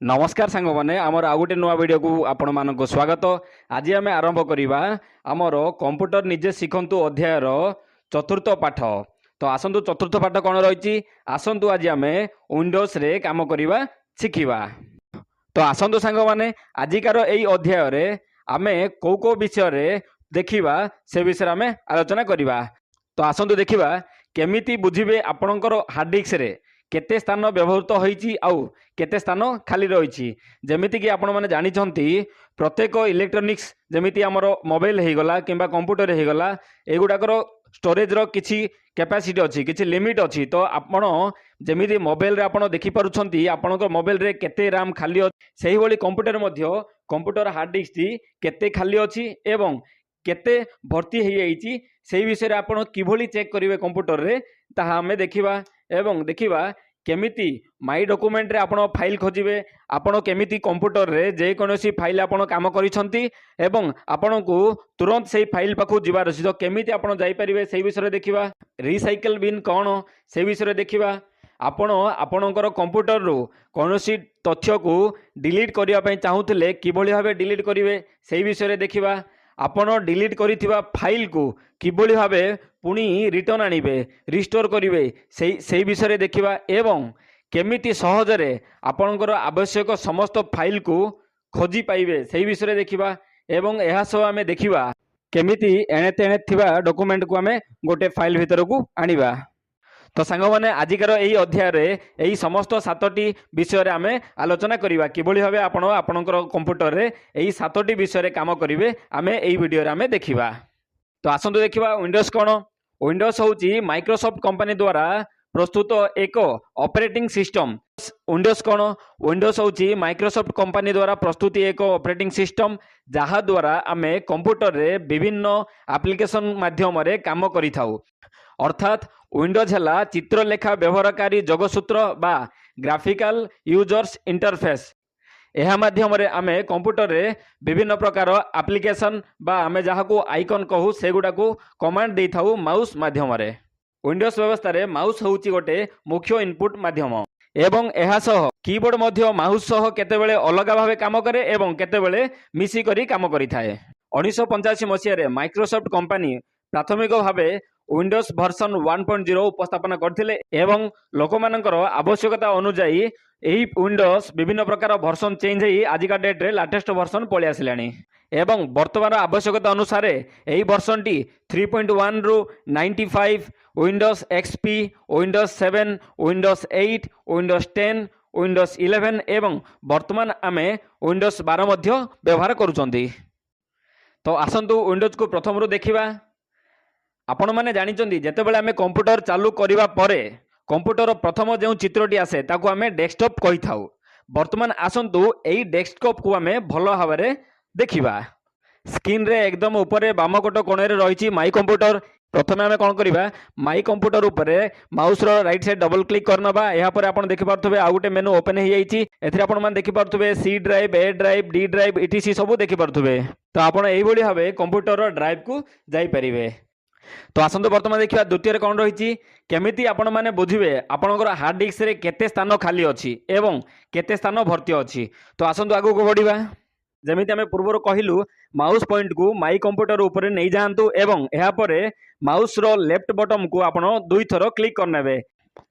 नमस्कार सांग मैंने आमर आउ गोटे नुआ वीडियो को आपण मानक स्वागत। आज आम आरंभ करवा आमर कंप्यूटर निजे शिखंतु अध्यायर चतुर्थ पाठ। तो आसतु चतुर्थ पाठ कौन रही आसतु आज आम विंडोज रे काम करवा शिखा। तो आसतु सांग मैंने आजिकार यही अध्याय आम कौ विषय देखा से विषय आम आलोचना करवा। तो आसतु देखा केमिति बुझे आपणकर हार्ड डिस्क रे केते स्थान व्यवहृत होईची आउ केते स्थान खाली रही। जमीती कि आपण मैंने जानते प्रत्येक इलेक्ट्रोनिक्स जमीती आमर मोबाइल हो गला किंबा कंप्यूटर हो गला एगुड़ाकर स्टोरेज रो किछि कैपेसिटी अच्छी किछि लिमिट अच्छी। तो आपण जमीती मोबाइल रे आपण देखि पारुछंती आपणकर मोबाइल रे केते रैम खाली अछि सेही भली कंप्यूटर मध्य कंप्यूटर हार्ड डिस्क टी केते खाली अछि एवं केते भर्ती हो जाइछि सेही विषय आपण किभली चेक करिवे कंप्यूटर रे ताहा हमें देखिबा एवं देखिबा केमिति माई डॉक्यूमेंट रे आपण फाइल खोजिबे आपण केमिति कंप्यूटर रे जे कोनोसी फाइल आपण काम करिसंती एवं आपण को तुरंत सेही फाइल पाखु जिबार अछि। तो केमिति आपण जाई परिबे सेही विषय देखिबा। रिसाइकल बिन कौन से विषय देखिबा। आपण आपणकर कंप्यूटर रो कोनोसी तथ्य को डिलीट करिया पई चाहुतले किभली भाबे डिलीट करिवे सेही विषय देखिबा। आपण डिलीट करिथिबा फाइल को किभली भाबे पुणी रिटर्न आनिबे रिस्टोर करिवे सेही विषय देखिबा एवं केमिति सहजरे आपणकर आवश्यक समस्त फाइल को खोजी पाइबे सेही विषय देखिबा। एवं एहा सब आमे देखिबा केमिति एणे तेणे थिबा डॉक्यूमेंट को आमे गोटे फाइल भितर को आनिबा। तो सांग मैंने आजिकार यही अध्याय यही समस्त 7टी विषय आम आलोचना करवा किभली भावे आपणकर कंप्यूटर रे यही 7टी विषय काम करेंगे आम यही वीडियो आम देखा। तो आसतु देखा विंडोज कौन। विंडोज हूँ माइक्रोसॉफ्ट कंपनी द्वारा प्रस्तुत एक ऑपरेटिंग सिस्टम। विंडोज कौन। विंडोज हूँ माइक्रोसॉफ्ट कंपनी द्वारा प्रस्तुत एक ऑपरेटिंग सिस्टम जहाँ द्वारा आम कंप्यूटर रे विभिन्न एप्लिकेशन माध्यम काम करिथाउ। अर्थात विंडोज है चित्रलेखा व्यवहारकारी जोगसूत्र बा ग्राफिकल यूजर्स इंटरफेस। यह माध्यम आम कंप्यूटर रे विभिन्न प्रकार एप्लिकेशन बा आम जहाँ को आइकन कहू से गुड़ा को कमांड दे था माउस माध्यम। विंडोज व्यवस्था रे माउस हूँ गोटे मुख्य इनपुट माध्यम एवं यह सह कीबोर्ड मध्य माउस सह केतेबेले अलग भाव काम करे एवं केतेबेले मिसिकरी काम करिथाए। 1985 मसीह माइक्रोसॉफ्ट कंपनी प्राथमिक भाव विंडोज वर्सन 1.0 उपस्थापन करथिले एवं लोकमानकर आवश्यकता अनुसार यही विंडोज विभिन्न प्रकार वर्सन चेंज होई आजिका डेट रे लेटेस्ट वर्सन पळि आसिलानी एवं वर्तमान आवश्यकता अनुसार यही वर्सन टी 3.1 रु 95 Windows XP Windows 7 Windows 8 Windows 10 Windows 11 एवं वर्तमान आमे विंडोज 12 मध्य व्यवहार करूछंती। तो आसंतु विंडोज को प्रथम रु देखिबा। आपण मैंने जानते जितेबाला आम कंप्यूटर चालू करने पर कंप्यूटर प्रथम जो चित्रटी आसे ताकू आम डेस्कटॉप कही था। बर्तमान आसतु यही डेस्कटॉप को आम भल भाव देखा। स्क्रीन रे एकदम ऊपर बामकट कोण रही माई कंप्यूटर। प्रथम आम कौन करवा माई कंप्यूटर उपरे mouse row right side double click करनबा। यापर आप देखिपे आउ गोटे मेनू ओपन हो जाइए। एथिरे आपण माने देखिपे सी ड्राइव ए ड्राइव डी ड्राइव इटीसी सब देखिपे। तो आप यही भाव कंप्यूटर ड्राइव को जापरेंगे। तो आसतु बर्तमान देखा द्वितीय कौन रही केमिति आपण माने बुझिबे आपणकर हार्ड डिस्क रे केते स्थान खाली अछि एवं केते स्थान भर्ती अछि। तो आसतु आगु को बढ़िबा। जमिति आमे पूर्वर कहिलु माउस पॉइंट को माई कंप्यूटर ऊपर नहीं जातु एवं एहा परे माउस रो लेफ्ट बटन को आपण दुई थर क्लिक करनेबे।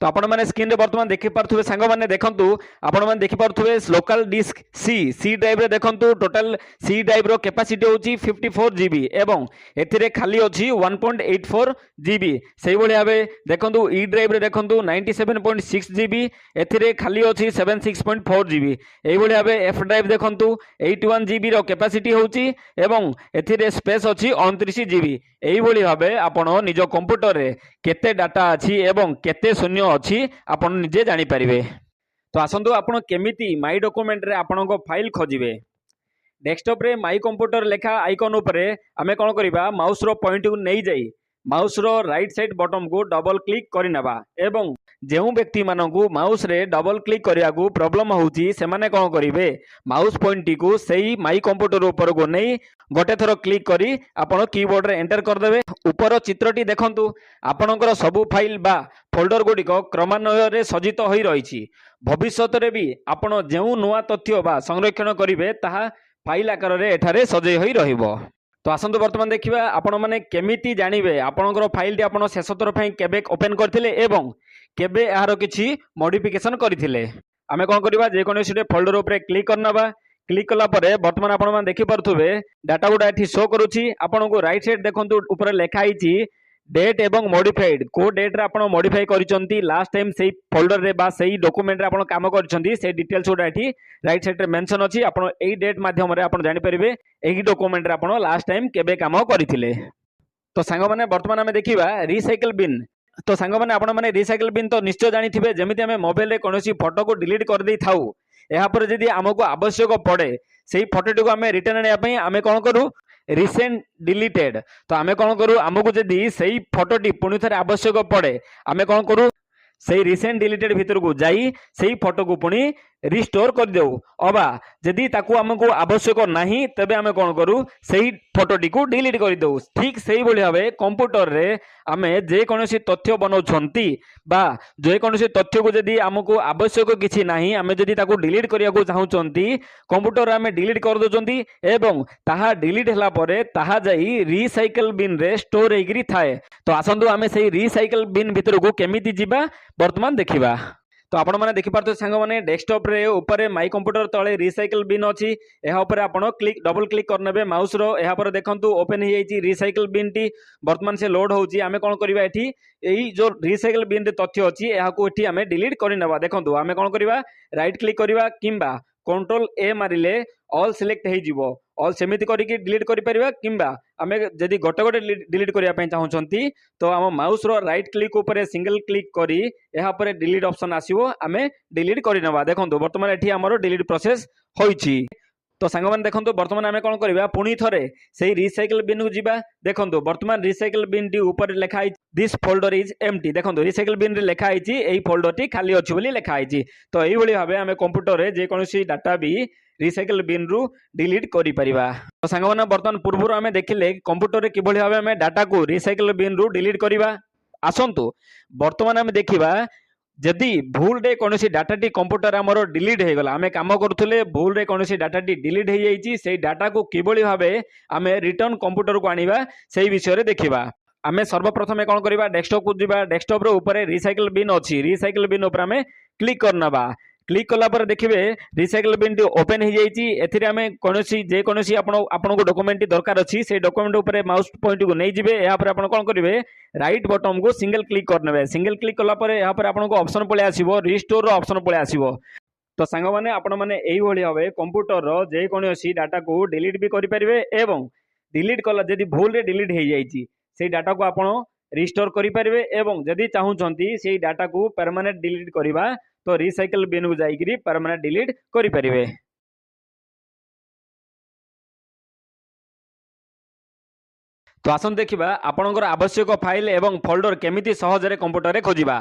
तो आपण माने स्क्रीन रे वर्तमान देखि पारथुबे सांग माने देखंतु आपण माने देखि पारथुबे लोकल डिस्क सी ड्राइव रे देखंतु टोटल सी ड्राइव रो कैपेसिटी होची 54 जीबी एवं एथिरे खाली होची 1.84 जीबी। सेही भली भाबे देखंतु ई ड्राइव रे देखंतु 97.6 जीबी एथिरे खाली होची 76.4 जीबी। एही भली भाबे एफ ड्राइव देखंतु 81 जीबी रो कैपेसिटी होची एवं एथिरे स्पेस होची 29 जीबी। एही भली भाबे आपण निज कंप्यूटर रे केते डाटा अछि एवं केते शून्य अच्छी आपण निजे जानी पारिबे। तो आसंतु आपण केमिति माई डॉक्यूमेंट रे आपणको फाइल खोजिबे। डेस्कटॉप रे माई कंप्यूटर लेखा आइकन उपरे आमे कोन करिबा माउस रो पॉइंट को नहीं जाई mouse row right side button को डबल क्लिक करनेबा एवं जो व्यक्ति मानू माउस रे डबल क्लिक करने को प्रोब्लेम होउची सेमाने कौन करेंगे माउस पॉइंट टी को सही माई कंप्यूटर ऊपर को नहीं गोटे थर क्लिक करी आपण कीबोर्ड रे एंटर करदेवे। ऊपर चित्रटी देखंतु आपणकर सबु फाइल बा फोल्डर गुड़िक क्रमान्वय रे सज्जित होई रही। भविष्य रे भी आपण जो नुआ तथ्य बा संरक्षण करेंगे ताहा फाइल आकार रे एठारे सजई होई रहिबो। तो आसतु बर्तमान देखिबा आपण माने केमिति जानिबे आपणकर फाइल टी आपण शेष थर पई केबे ओपन करथिले एवं केबे यार किछि मॉडिफिकेशन करथिले। आमे कोन करबा जे कोनोसी फोल्डर ऊपर क्लिक करनबा। क्लिक कला परे वर्तमान आपण मान देखि परथुबे डाटा गुडा एठी शो करूछि। आपनको राइट साइड देखंतु ऊपर लेखा आइछि डेट एवं मॉडिफाइड को डेट रे आपण मॉडिफाई करिसंती लास्ट टाइम सेही फोल्डर रे बा सेही डॉक्यूमेंट रे आपण काम करिसंती से डिटेल्स गुडा एठी राइट साइड रे मेंशन अछि। आपण एई डेट माध्यम रे आपण जानि परिबे एही डॉक्यूमेंट रे आपण लास्ट टाइम केबे काम करिथिले। तो सांग माने वर्तमान आमे देखिबा रिसाइकल बिन। तो सांग माने आपण माने रिसाइकल बिन तो निश्चय जानिथिबे जेमिति आमे मोबाइल रे कोनोसी फोटो को डिलीट कर देई थाउ यहाँ पर जदि आमको आवश्यक पड़े से फोटोटी को आम रिटर्न आने आम कौन करूँ रिसेंट डिलीटेड। तो आम कौन करूँ आमको जदि से फोटोटी पुणी थे आवश्यक पड़े आम कौन करूँ से रिसेंट डिलीटेड भीतर को जाई से फोटो को पुणी रिस्टोर कर देऊ। अबा जदि ताकू आमको आवश्यक नहीं तबे आम कौन करूँ से फोटोटी को डिलीट कर देऊ। ठीक से भाव कंप्यूटर रे आमे जे कोनोसी तथ्य बनाउछंती बा जे कोनोसी तथ्य को जदि आमको आवश्यक किछि नाही आमे जदि ताकू डिलीट करिया को चाहउछंती कंप्यूटर आमे डिलीट कर दोचंती एवं ताहा डिलीट हला परे ताहा जाई रिसाइकल बिन रे स्टोर हेगिरी थाए। तो आसंतु आमे सेही रिसाइकल बिन भीतर को केमिति जिबा वर्तमान देखिबा। तो आपण माने देखि पारतो संग माने डेस्कटॉप रे ऊपर माई कंप्यूटर तळे रिसाइकल बिन अछि एहा ऊपर आपण क्लिक डबल क्लिक करनेबे माउस रो एहा पर देखंतु ओपन हो जाइछि रिसाइकल बिन टी वर्तमान से लोड होउछि। आमे कोन करबा एठी एही जो रिसाइकल बिन रे तथ्य अछि एहा को एठी आमे डिलीट करि नबा। देखंतु आमे कोन करबा राइट क्लिक करबा किंबा कंट्रोल ए मारिले ऑल सिलेक्ट हे जिवो ऑल सेमिति करिकि डिलीट करि परिबा किंबा आमे जदि गोटे गोटे डिलीट करिया पय चाहउछंती तो आम माउस रो राइट क्लिक ऊपर सिंगल क्लिक करी एहा पर डिलीट ऑप्शन आसीबो आमे डिलीट करि नबा। देखंतु वर्तमान एठी हमरो डिलीट प्रोसेस होइछि। तो सांगमान देखंतु वर्तमान आमे कोन करबा पुणी थरे सेही रिसाइकल बिन को जिबा। देखंतु वर्तमान रिसाइकल बिन टी ऊपर लेखा आइ दिस फोल्डर इज एम्प्टी। देखंतु रिसाइकल बिन रे लेखा आइछि एही फोल्डर टी खाली अछि बोली लेखा आइछि। तो एही भली भाबे आमे कंप्यूटर रे जे कोनोसी डाटा भी रिसाइकल बिन रु डिलीट करि परिबा। तो सांगमान वर्तमान पूर्वरु आमे देखिले कंप्यूटर रे किभली भाबे आमे डाटा को रिसाइकल बिन रु डिलीट करिबा। आसंतु वर्तमान आमे देखिबा जदि भूल रे कोनोसी डाटा टी कंप्यूटर हमरो डिलीट हे गला आमे काम करथुले भूल रे कोनोसी डाटा टी डिलीट हे जाइछि सेही डाटा को किभली भाबे आमे रिटर्न कंप्यूटर को आनिबा सेही विषय रे देखिबा। आमे सर्वप्रथमे कोन करबा डेस्कटॉप को जिबा। डेस्कटॉप रो ऊपर रिसाइकल बिन अछि रिसाइकल बिन ऊपर आमे क्लिक करनबा। क्लिक कला पर देखिबे रिसाइकल बिन टी ओपन हो जाइछि। एथिरे आमे कोनोसी जे कोनोसी आपन को डॉक्यूमेंट दरकार अछि से डॉक्यूमेंट ऊपर माउस पॉइंट को नै जिबे। एहा पर आपन कोन करिवे राइट बटन को सिंगल क्लिक करनेबे। सिंगल क्लिक कला पर एहा पर आपन को ऑप्शन पळे आसीबो रिस्टोर रो ऑप्शन पळे आसीबो। तो सांग माने आपण माने एही भली भाबे कंप्यूटर रो जे कोनोसी डाटा को डिलीट भी करि परिबे एवं डिलीट कला जदि भूल रे डिलीट हे जाइछि सेही डाटा को आपण रिस्टोर करि परिबे एवं जदि चाहउछंती सेही डाटा को परमानेंट डिलीट करिबा तो रिसाइकल बिन को जाइकरी परमानेंट डिलीट करि परिबे। तो आसन देखिबा आपनकर आवश्यक फाइल एवं फोल्डर केमिति सहज रे कंप्यूटर रे खोजिबा।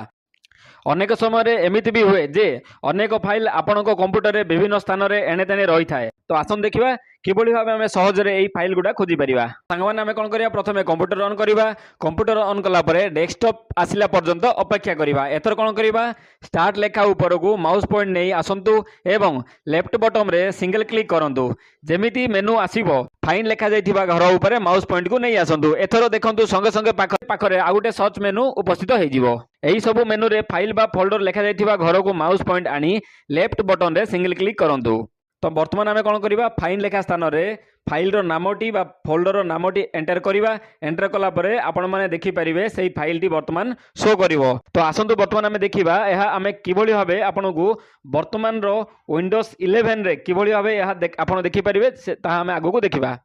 अनेक समय रे एमिति भी हुए जे अनेक फाइल आपनको कंप्यूटर रे विभिन्न स्थान रे एने तेने रही थाए। तो आसन देखिबा किभली भाबे हमें सहज रे एई फाइल गुडा खोजी परिबा। सांगमान हमें कोन करिया प्रथमे कंप्यूटर ऑन करिबा। कंप्यूटर ऑन कला परे डेस्कटॉप आसिला पर्यंत अपेक्षा करिबा। एतर कोन करिबा स्टार्ट लेखा ऊपर को माउस पॉइंट नै आसंतु एवं लेफ्ट बटन रे सिंगल क्लिक करंतु। जेमिति मेनू आसीबो फाइन लेखा जाइथिबा घर ऊपर माउस पॉइंट को नै आसंतु। एथरो देखंतु संगे संगे पाखरे आ गुटे सर्च मेनू उपस्थित हो जिवो। एही सब मेनू रे फाइल बा फोल्डर लेखा जाइथिबा घर को माउस पॉइंट आनी लेफ्ट बटन रे सिंगल क्लिक करंतु। तो वर्तमान आमे कोन करिबा फाइल लेखा स्थान रे फाइल रो नामटी बा फोल्डर रो नामटी एंटर करिबा। एंटर कला परे आपण माने देखि परिबे सेही फाइल टी वर्तमान शो करिवो। तो आसंतु वर्तमान आमे देखिबा एहा आमे किभली भाबे आपनकू वर्तमान रो विंडोज 11 रे किभली भाबे एहा आपण देखि परिबे ता आमे आगु को देखिबा।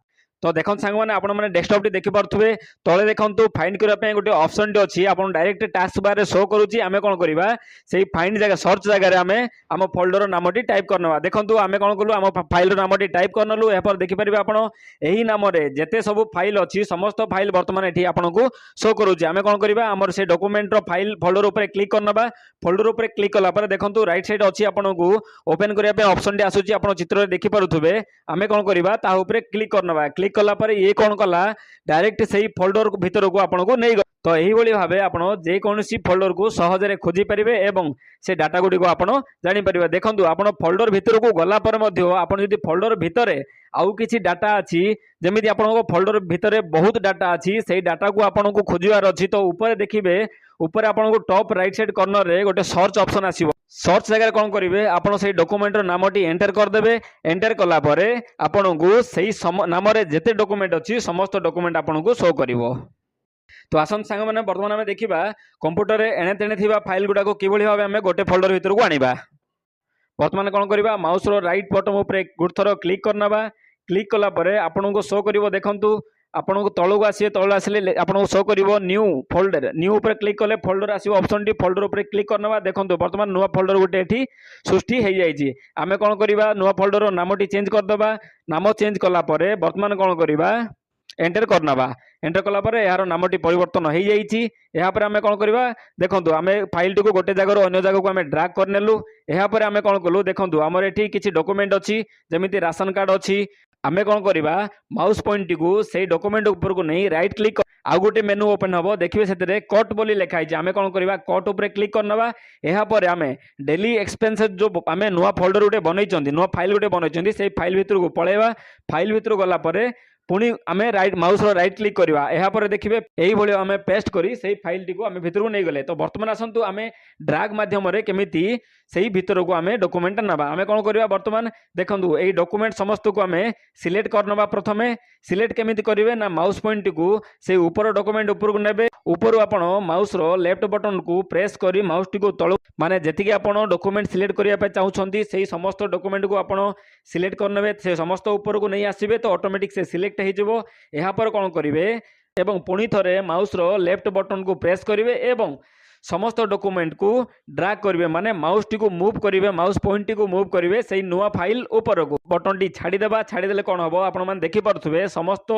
तो देखो सांग मैंने आपण मैंने डेस्कटॉप टी देखि पारथुबे तळे देखंतु फाइंड करिया पे गोटे ऑप्शन टी अछि आपण डायरेक्ट टास्क बार रे शो करूची आमे कोन करिबा सेही फाइंड जगह सर्च जगह रे आमे आम फोल्डर नाम टी टाइप करनवा देखंतु आमे कोन कलु आम फाइल रो नाम टी टाइप करनलु ए पर देखि परिबे आपण एही नाम रे जेते सब फाइल अछि समस्त फाइल वर्तमान एठी आपण को शो करूची आमे कोन करिबा हमर से डॉक्यूमेंट रो फाइल फोल्डर ऊपर क्लिक करनबा फोल्डर ऊपर क्लिक कला पर देखंतु राइट साइड अछि आपण को ओपन करिया पे ऑप्शन टी आसुची आपण चित्र रे देखि पारुथुबे आमे कोन करिबा ता ऊपर क्लिक करनबा क्लिक कला पर ये कोन कला डायरेक्ट सही फोल्डर भीतर को आपन को नहीं तो यही भाव आप जे कौन फोल्डर को सहजरे खोजी पारे और से डाटा गुड़ी को आप जापर देखो आप फोल्डर भीतर को गला जब फोल्डर भितर आउ किसी डाटा अच्छी जमी आप फोल्डर भितर बहुत डाटा अच्छी से डाटा को आपन को खोजार अच्छी तो ऊपर देखिए ऊपर आपन को टॉप राइट साइड कॉर्नर रे गोटे सर्च ऑप्शन आसीबो सर्च जगह कौन करेंगे आपड़ से डॉक्यूमेंट नाम टी एंटर करदे एंटर कला परे आपन को सही नाम जिते डॉक्यूमेंट अच्छी समस्त डॉक्यूमेंट आपन को शो करिवो। तो आसन सांग मैंने बर्तमान आम देखा कंप्यूटर रे एणे तेणे थिबा फाइल गुडा को किभली भाबे आमे गोटे फोल्डर भीतर को आनिबा बर्तमान कौन करबा माउस रो राइट बटन ऊपर गुड थरो क्लिक करनबा क्लिक कला परे आपन को शो करिवो देखंतु आपन को तळु को आसीए तळु आसिले आपन को शो करिवो न्यू फोल्डर न्यू ऊपर क्लिक कले फोल्डर आसीबो ऑप्शन टी फोल्डर ऊपर क्लिक करनबा देखंतु वर्तमान नुवा फोल्डर गुटे एठी सृष्टि हे जाईची आमे कोन करिबा नुवा फोल्डर रो नाम टी चेंज कर दबा नाम चेंज कला परे वर्तमान कोन करिबा एंटर करनबा एंटर कला परे यार नाम टी परिवर्तन हो जाईची या पर आमे कोन करिबा देखंतु आमे फाइल टी को गोटे जगह रो अन्य जगह को आमे ड्रैग करनेलु या पर आमे कोन कलु देखंतु हमर एठी किछि डॉक्यूमेंट अछि जेमिति राशन कार्ड अछि आमे कोन करिबा माउस पॉइंट टी को सेही डॉक्यूमेंट ऊपर को नहीं राइट क्लिक आउ गोटे मेनू ओपन हबो देखिबे सेतरे कट बोली लिखा है आमे कोन करिबा कट ऊपर क्लिक करनबा एहा पर आमे डेली एक्सपेंसेस जो आमे नुवा फोल्डर गोटे बनैचंदी नुवा फाइल गोटे बनैचंदी सेही फाइल भीतर को पळेबा फाइल भीतर गला परे पुणी आमे right mouse row right click करवा एहा पर देखिबे एही भली आमे पेस्ट करी सेही फाइल टी को आमे भीतर को नै गले तो वर्तमान आसंतु आमे ड्रैग माध्यम रे केमिति सेही भीतर को आमे डॉक्यूमेंट नबा आमे कोन करबा वर्तमान देखंतु एही डॉक्यूमेंट समस्त को आमे सिलेक्ट करनबा प्रथमे सिलेक्ट केमिति करिवे ना माउस पॉइंट को से ऊपर डॉक्यूमेंट ऊपर को नेबे ऊपर आपण माउस रो लेफ्ट बटन को प्रेस करी माउस टी को तळु माने जेतिके आपण डॉक्यूमेंट सिलेक्ट करिया पे चाहुछंती सेही समस्त डॉक्यूमेंट को आपण सिलेक्ट करनेबे से समस्त ऊपर को नहीं आसीबे तो ऑटोमेटिक से सिलेक्ट हे जबो एहा पर कोन करिवे एवं पुणी थरे माउस रो लेफ्ट बटन को प्रेस करिवे एवं समस्त डॉक्यूमेंट को ड्रैग करिवे माने माउस टी को मूव करिवे माउस पॉइंट टी को मूव करिवे सेही नुवा फाइल ऊपर को बटन टी छाडी देबा छाडी देले कोन हबो आपण मान देखि पारथुबे समस्त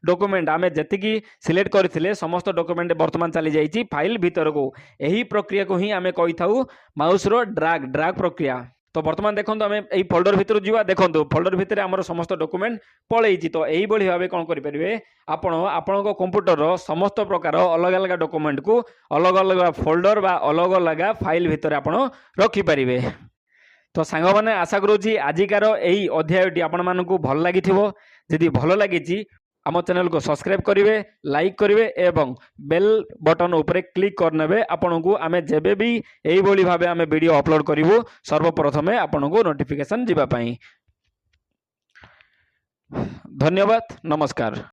डॉक्यूमेंट आमे जतिकी सिलेक्ट करथिले समस्त डॉक्यूमेंट वर्तमान चली जाईची फाइल भीतर को एही प्रक्रिया को ही आमे कहि थाउ माउस रो ड्रैग प्रक्रिया। तो वर्तमान देखो आम यही फोल्डर भीतर जावा देखो फोल्डर भितर आम समस्त डॉक्यूमेंट पलैची तो यही भाव कौन करेंगे आपण कंप्यूटर समस्त प्रकार अलग अलग डॉक्यूमेंट को अलग अलग फोल्डर बा अलग अलग फाइल भितर आप रखिपारे। तो सांग मैंने आशा करुँची आजिकार यही अध्यायटी आपण मानक भल लगी जदि भल लगी आम चैनल को सब्सक्राइब करेंगे लाइक करेंगे एवं बेल बटन ऊपर क्लिक करने आपन को आम जेबे भी यही भाव आम वीडियो अपलोड करूँ सर्वप्रथमे आपन को नोटिफिकेशन जीवापाई। धन्यवाद नमस्कार।